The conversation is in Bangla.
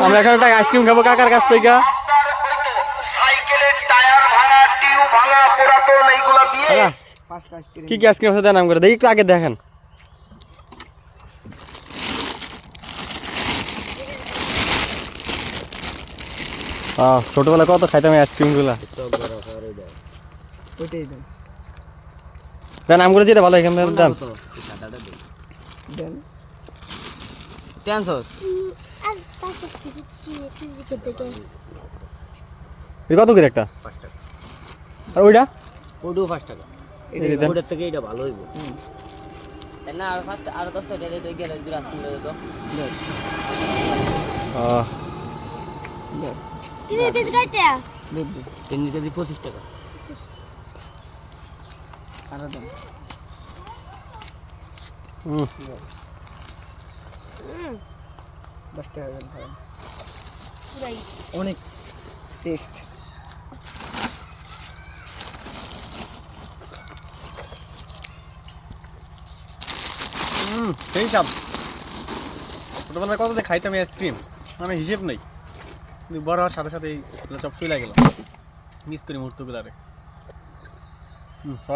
আমরা এখন একটা আইসক্রিম খাবো কাকার কাছ থেকে। সাইকেলের টায়ার ভাঙা, টিউব ভাঙা, পুরাতন এইগুলা দিয়ে কি কি আইসক্রিম আছে নাম করে দেখি, একটু আগে দেখেন। ছোটবেলা কত খাইতাম এই আইসক্রিম গুলা। নাম করে যেটা ভালো এখান থেকে দাম কত করে একটা, আর ওইটা ওটাও 5 টাকা। ওটার থেকে এটা ভালো হইব না। আর ফার্স্ট আর 10 টাকা দিয়ে তুই গেলে দুই রাস্তা দিয়ে দাও। তিন কেজি কয়টা? 3 কেজি 25 টাকা। আরো দাম হুম 10 টাকা দেন ভাই। পুরাই অনেক টেস্ট। সেই সব ছোটবেলায় কত খাইতাম এই আইসক্রিম, মানে হিসেব নেই। কিন্তু বড় হওয়ার সাথে সাথে সব চলে গেল, মিস করি মুহূর্তগুলো।